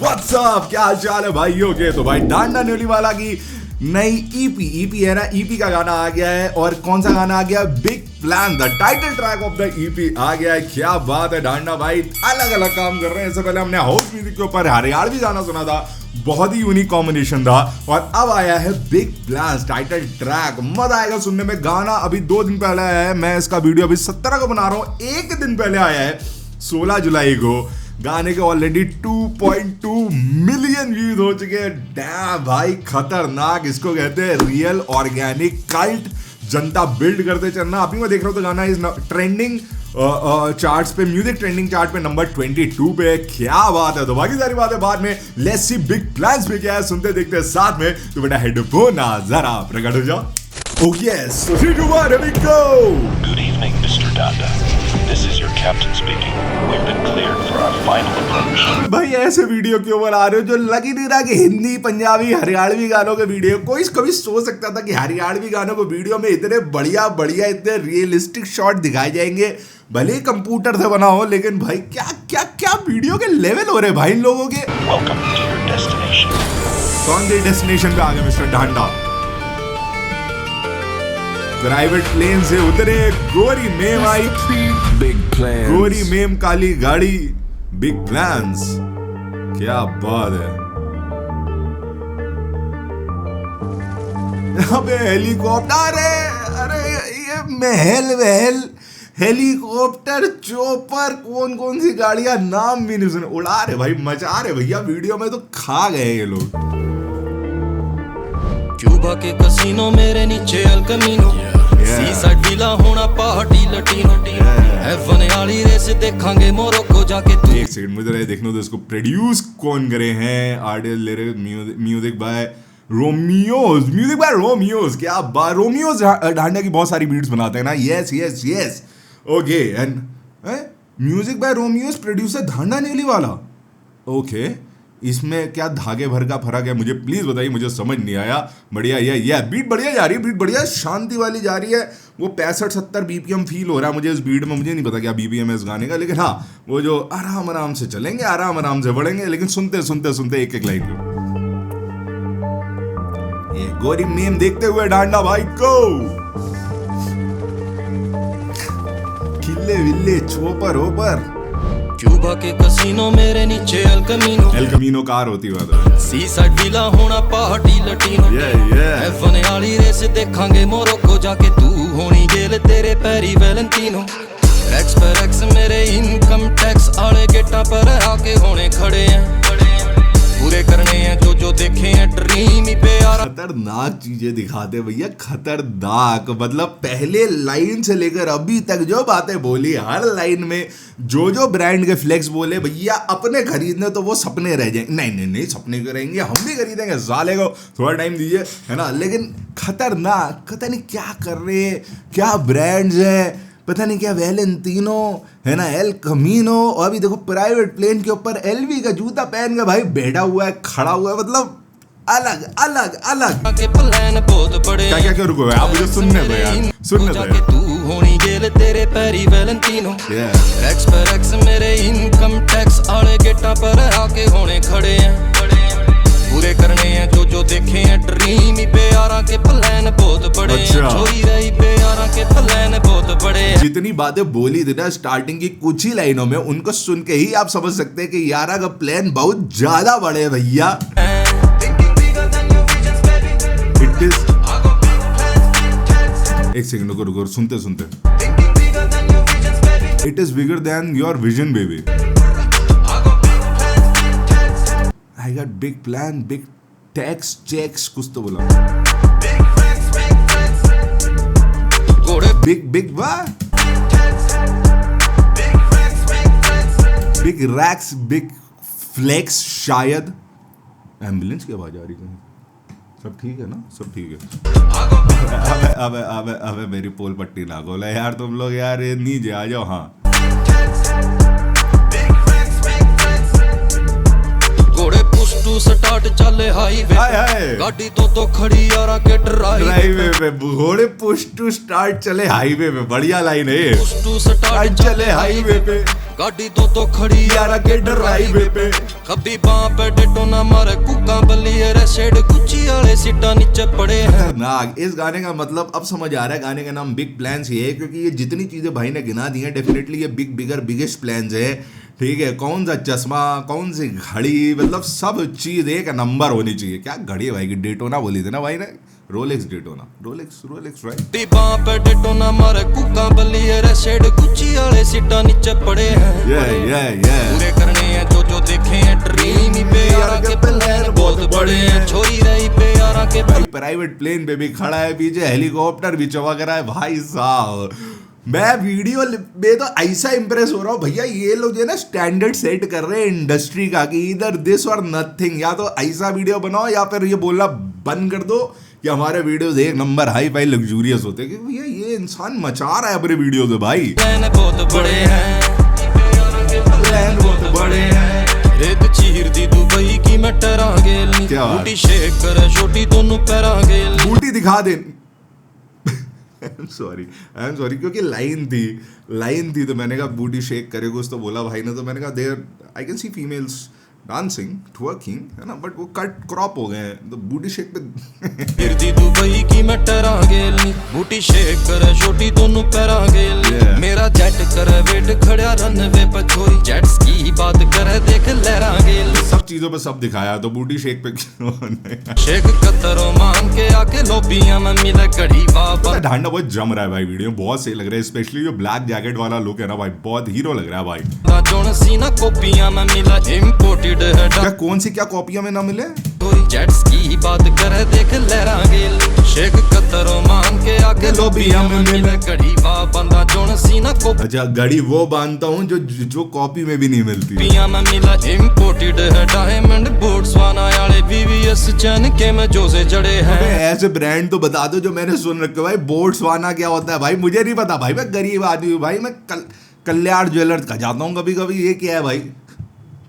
What's up, क्या हाल चाल है भाइयों के। तो भाई डांडा न्योलीवाला की नई ईपी है ना, ईपी का गाना आ गया है। और कौन सा गाना आ गया? Big plan, the title track of the EP आ गया है। क्या बात है, डांडा भाई अलग अलग काम कर रहे हैं। इससे पहले हमने हाउस म्यूजिक के ऊपर हरियाणवी गाना सुना था, बहुत ही यूनिक कॉम्बिनेशन था। और अब आया है बिग प्लान टाइटल ट्रैक, मजा आएगा सुनने में। गाना अभी 2 दिन पहले आया है, मैं इसका वीडियो अभी 17 को बना रहा हूँ, 1 दिन पहले आया है 16 जुलाई को। गाने के ऑलरेडी 2.2 मिलियन व्यूज हो चुके हैं। डैम भाई, खतरनाक। इसको कहते हैं रियल ऑर्गेनिक कल्ट। जनता बिल्ड करते चलना। अभी मैं देख रहा हूँ तो गाना इज ट्रेंडिंग चार्ट्स पे, म्यूजिक ट्रेंडिंग चार्ट पे नंबर 22 पे। क्या बात है। तो बाकी सारी बातें बाद में। लेट्स सी बिग प्लान्स पे क्या है, सुनते देखते हैं साथ में। तो बेटा हेडफोन जरा प्रकट हो जाओ। Oh yes, so 3, 2, 1, here we go. Good evening, Mr. Danda. This is your captain speaking. We've been cleared for our final approach. भाई ऐसे वीडियो क्यों बना रहे हो जो लग ही नहीं रहा कि हिंदी, पंजाबी, हरियाणवी गानों के वीडियो। कोई कभी सोच सकता था कि हरियाणवी गानों को वीडियो में इतने बढ़िया इतने रियलिस्टिक शॉट दिखाए जाएंगे। भले ही कंप्यूटर से बना हो, लेकिन भाई क्या वीडियो के लेवल हो रहे भाई इन लोगों के। Welcome to your destination. कौन सी डेस्टिनेशन पे आ गए मिस्टर डांडा? प्राइवेट प्लेन से उतरे, गोरी मेम आई, Big plans. गोरी मेम काली गाड़ी, बिग प्लान्स। क्या बात है। अबे हेलीकॉप्टर है, अरे ये महल हेलीकॉप्टर, चोपर, कौन सी गाड़ियां नाम भी नहीं सुने। उड़ा रहे भाई, मचा रहे भैया वीडियो में। तो खा गए ये लोग। क्यूबा के कसीनो मेरे नीचे अल कमीनो, सीसा डीला होना पहाड़ी लटीनो, F1 वाली रेस देखांगे मोरक्को जाके तू। एक सेकंड मुझे देखने दो, इसको प्रोड्यूस कौन करे हैं? Artist, lyric, music by Romeo's. क्या बात। रोमियोज डांडा की बहुत सारी बीट्स बनाते हैं ना। Yes okay. And music by Romeos, producer Danda Nyoliwala. Okay, इसमें क्या धागे भर का फर्क है? मुझे प्लीज बताइए, मुझे समझ नहीं आया। बढ़िया ये बीट बढ़िया जा रही है, बीट बढ़िया शांति वाली जा रही है। वो 65-70 बीपीएम फील हो रहा है मुझे इस बीट में। मुझे नहीं पता क्या बीपीएम है इस गाने का, लेकिन हाँ वो जो आराम से चलेंगे, आराम से बढ़ेंगे। लेकिन सुनते एक लाइन को। ये गोरी मेम देखते हुए डांडा भाई को खिल्ले विल्ले चोपर ओपर। क्यूबा के कसीनो मेरे नीचे अल कमीनो कार होती है। सीसा डीला होना पहाड़ी लटीनो, F1 वाली रेस देखांगे मोरक्को जाके तू। होनी जेल तेरे पैरी वैलेंटिनो, एक्स पर एक्स मेरे इनकम टैक्स आले गेटा पर आके होने खड़े हैं। पूरे करने हैं जो देखे हैं ड्रीम ही पे यार। खतरनाक चीजें दिखाते भैया, खतरनाक। मतलब पहले लाइन से लेकर अभी तक जो बातें बोली, हर लाइन में जो ब्रांड के फ्लेक्स बोले भैया, अपने खरीदने तो वो सपने रह जाएंगे। नहीं सपने के रहेंगे, हम भी खरीदेंगे। साले को थोड़ा टाइम दीजिए, है ना। लेकिन खतरनाक, पता नहीं क्या कर रहे हैं, क्या ब्रांड्स हैं, पता नहीं क्या वैलेंटिनो है ना, एल कमीनो। और अभी देखो प्राइवेट प्लेन के ऊपर एलवी का जूता पहन के भाई बैठा हुआ है, खड़ा हुआ है। मतलब अलग के प्लान बहुत बड़े। क्या रुको आप मुझे सुनने दो यार। तू होनी जेल तेरे पैरी वैलेंटिनो, एक्स पर एक्स मेरे इनकम टैक्स आले गेटा पर आके होने खड़े हैं। पूरे करने हैं जो देखे हैं ड्रीम ही पे यारा के प्लान बहुत बड़े। छोरी रही पे यारा के प्लान बहुत बड़े। जितनी बातें बोली थी ना स्टार्टिंग की कुछ ही लाइनों में, उनको सुन के ही आप समझ सकते हैं कि यारा का प्लान बहुत ज्यादा बड़े है भैया। एक सेकंड रुको, सुनते। It is bigger than your vision baby. I got big plan, big tax checks, कुछ तो बोला। बिग वाह, बिग रैक्स, बिग फ्लेक्स। शायद एम्बुलेंस की आवाज आ रही है। सब ठीक है ना? सब ठीक है। अबे मेरी पोल पट्टी ना खोला यार तुम लोग यार। नीचे आ जाओ। हाँ, घोड़े पुश टू स्टार्ट स्टार्ट चले हाईवे हाय हाय गाड़ी तो खड़ी यारा के ड्राइवे पे घोड़े पुश टू स्टार्ट चले हाईवे पे, बढ़िया लाइन है ये। पुश टू स्टार्ट चले हाईवे पे गाड़ी तो खड़ी यारा के ड्राइवे पे, कभी बां पे डेटो ना मारे कुका बलिए रे शेड गुच्ची वाले सीटा नीचे पड़े हैं। खतरनाक। इस गाने का मतलब अब समझ आ रहा है, गाने का नाम बिग प्लान्स ही है, क्योंकि ये जितनी चीजें भाई ने गिना दी हैं डेफिनेटली ये बिगेस्ट प्लान्स है। ठीक है, कौन सा चश्मा, कौन सी घड़ी, मतलब सब चीज एक नंबर होनी चाहिए। क्या घड़ी है भाई की, डेटोना बोली थी ना भाई ने, रोलेक्स डेटोना, रोलेक्स राइट। बां पे डेटोना मारे कुका बलिए रे शेड गुच्ची वाले सीटा नीचे पड़े हैं। पूरे करने हैं जो देखे हैं ड्रीम पे यारा के प्लान बहुत बड़े हैं। छोरी रही पे यारा के प्राइवेट प्लेन पे भी खड़ा है, पीछे हेलीकॉप्टर भी चमक रहा है भाई साहब। मैं वीडियो में तो ऐसा इंप्रेस हो रहा हूँ भैया, ये लोग जो है ना स्टैंडर्ड सेट कर रहे हैं इंडस्ट्री का कि इधर दिस और नथिंग, या तो ऐसा वीडियो बनाओ या फिर ये बोलना बंद कर दो कि हमारे वीडियोस एक नंबर हाई फाई लग्जूरियस होते हैं। कि भैया ये इंसान मचा रहा है अपने वीडियो में भाई। प्लान बहुत बड़े हैं, प्लान बहुत बड़े हैं। रेत चीर दी दुबई की मैं टरा गेल, बूटी शेक कर छोटी दोनों पैरा गेल, बूटी दिखा दे। आई एम सॉरी क्योंकि लाइन थी तो मैंने कहा बूटी शेक करे, कुछ तो बोला भाई ने, तो मैंने कहा there I can see females dancing twerking, है ना, बट वो कट क्रॉप हो गए हैं तो बूटी शेक पे फिर दी दुबई की मैं टरा गेल, बूटी शेक कर छोटी दोनों पैरा गेल, मेरा जेट कर वेट खड़ा रनवे पर छोरी जेट्स की बात करे देख लहरा गेल। सब चीजों पे सब दिखाया तो बूटी शेक पे शेक कतरो मांग के आके लोबियां में मिला कड़ी बाबा। ढांडा बहुत जम रहा है भाई, वीडियो बहुत सही लग रहा है, स्पेशली जो ब्लैक जैकेट वाला लुक है ना भाई, बहुत हीरो लग रहा है भाई। जोन सीना कॉपियां में मिला इम्पोर्टेड है, क्या कौन सी क्या कॉपियां में ना मिले, जेट्स की बात करे देख लहरा गेल, शेक कतरो मांग के आके लोबियां में मिला कड़ी बाबा। जोन सीना कॉपी, अच्छा घड़ी वो बांधता हूँ जो कॉपी में भी नहीं मिलती। पिया में मिला इम्पोर्टेड है डायमंड बोट्सवाना वाले वीवीएस चैन के में जो से जड़े हैं। ऐसे ब्रांड तो बता दो जो मैंने सुन रखे भाई। बोट्सवाना क्या होता है भाई, मुझे नहीं पता भाई, मैं गरीब आदमी हूँ भाई। मैं कल्याण ज्वेलर्स का जाता हूँ कभी कभी, ये क्या है भाई,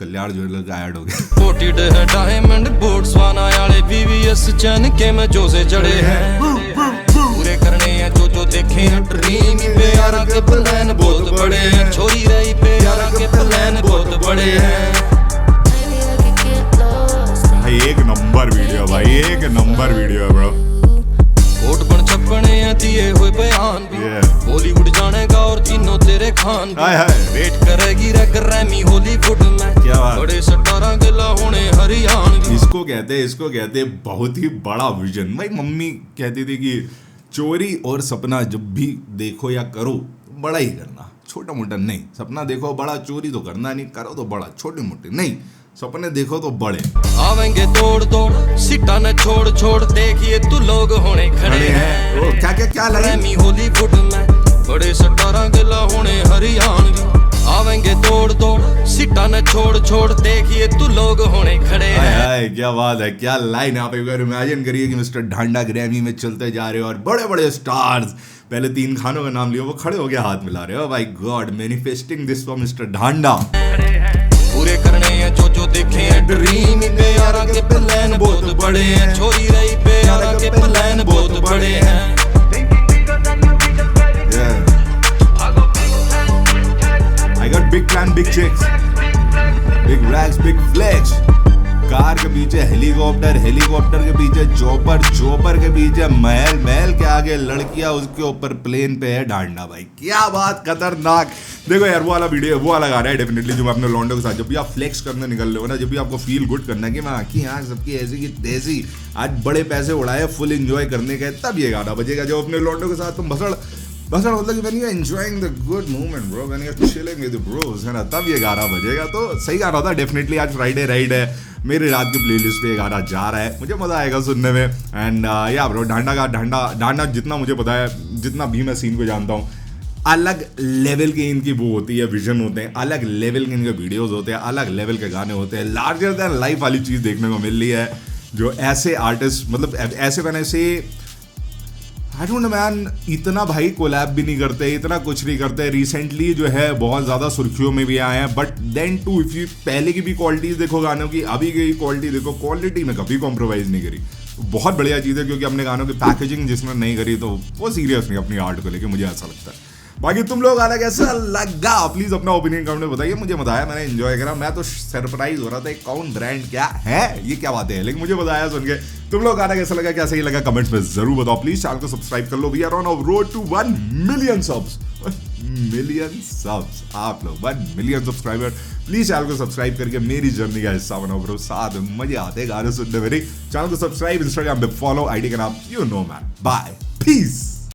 कल्याण ज्वेलर का ऐड हो गया। पोटेड है डायमंड बोट्सवाना वाले वीवीएस चैन के में जो से जड़े हैं। पूरे करने हैं जो देखे हैं ड्रीम पे यारा के प्लान बहुत बड़े हैं। छोरी रही पे यारा के प्लान बहुत बड़े हैं। भाई एक नंबर वीडियो भाई, एक नंबर वीडियो है ब्रो। कोट बन छपने दिए हुए बयान भी, बॉलीवुड जानेगा और तीनों तेरे खान भी। वेट करेगी रे ग्रैमी हॉलीवुड में, क्या बात, बड़े सटारा गिला होने हरियाणवी। इसको कहते हैं बहुत ही बड़ा विजन। भाई मम्मी कहती थी कि चोरी और सपना जब भी देखो या करो बड़ा ही करना, छोटा मोटा नहीं। सपना देखो बड़ा, चोरी तो करना नहीं, करो तो बड़ा, छोटे मोटे नहीं, सपने देखो तो बड़े। आवेंगे तोड़ सीटा न छोड़ देखिए तू लोग होने खड़े हैं। क्या ग्रैमी हॉलीवुड में, बड़े सटारा गिला होने हरियाणवी। आवेंगे तोड़ सीटा न छोड़ देखिए तू लोग होने खड़े हैं। क्या बात है, क्या लाइन। आप एक बार इमेजिन करिए कि मिस्टर ढांडा ग्रैमी में चलते जा रहे हो और बड़े बड़े स्टार्स, पहले 3 खानों का नाम लिया, वो खड़े हो गए हाथ मिला रहे हो। भाई God, manifesting this for mister Dhanda. पूरे करने हैं जो देखे हैं ड्रीम पे यारा के प्लान बहुत बड़े हैं। छोरी रही पे यारा के प्लान बहुत बड़े हैं। I got big plan, big chicks, big rags, big flex. Car के पीछे हेलीकॉप्टर के पीछे चॉपर के पीछे महल के आगे लड़कियां, उसके ऊपर प्लेन पे है ढांडा। भाई क्या बात, खतरनाक। देखो यार वो वाला वीडियो, वो वाला गाना है डेफिनेटली जो मैं अपने लॉन्डो के साथ, जब भी आप फ्लेक्स करने निकल रहे हो ना, जब भी आपको फील गुड करना है कि मैं आँखी यहाँ सबकी ऐसी की तैसी, आज बड़े पैसे उड़ाए, फुल एंजॉय करने के, तब ये गाना बजेगा। जब अपने लॉन्डो के साथ तुम भसड़ मतलब कि when you enjoying the good moment bro, when you're chilling with the bros, है ना, तब ये गाना बजेगा। तो सही गाना था डेफिनेटली। आज फ्राइडे राइड है, मेरी रात की प्लेलिस्ट पे ये गाना जा रहा है, मुझे मजा आएगा सुनने में। एंड या ब्रो, ढांडा जितना मुझे पता है, जितना भी मैं सीन को जानता हूँ, अलग लेवल की इनकी वो होती है, विजन होते हैं, अलग लेवल के इनके वीडियोस होते हैं, अलग लेवल के गाने होते हैं। लार्जर देन लाइफ वाली चीज़ देखने को मिल रही है, जो ऐसे आर्टिस्ट, मतलब ऐसे आई डोंट नो मैन, इतना भाई कोलैब भी नहीं करते, इतना कुछ नहीं करते। रिसेंटली जो है बहुत ज़्यादा सुर्खियों में भी आए हैं, but then too if you पहले की भी क्वालिटीज़ देखो गानों की, अभी की क्वालिटी देखो, क्वालिटी में कभी कॉम्प्रोमाइज़ नहीं करी। बहुत बढ़िया चीज़ है, क्योंकि अपने गानों की पैकेजिंग जिसने नहीं करी तो वो सीरियस नहीं अपनी आर्ट को लेके, मुझे ऐसा लगता है। बाकी तुम लोग आना कैसा लगा प्लीज अपना ओपिनियन कमेंट में बताइए। मुझे बताया, मैंने एंजॉय करा, मैं तो सरप्राइज हो रहा था कौन ब्रांड क्या है, ये क्या बातें है, लेकिन मुझे बताया सुन के। तुम लोग आना कैसा लगा, क्या सही लगा, कमेंट्स में जरूर बताओ। प्लीज चैनल को सब्सक्राइब कर लो, we are on a road to 1 million subs. Million subs, आप लोग 1 मिलियन सब्सक्राइबर, प्लीज चैनल को सब्सक्राइब करके मेरी जर्नी का हिस्सा बनाओ ब्रो। साथ में मजे आते हैं गाने सुनने मेरे। चैनल को सब्सक्राइब, इंस्टाग्राम पे फॉलो, आईडी का नाम you know man. Bye, piece.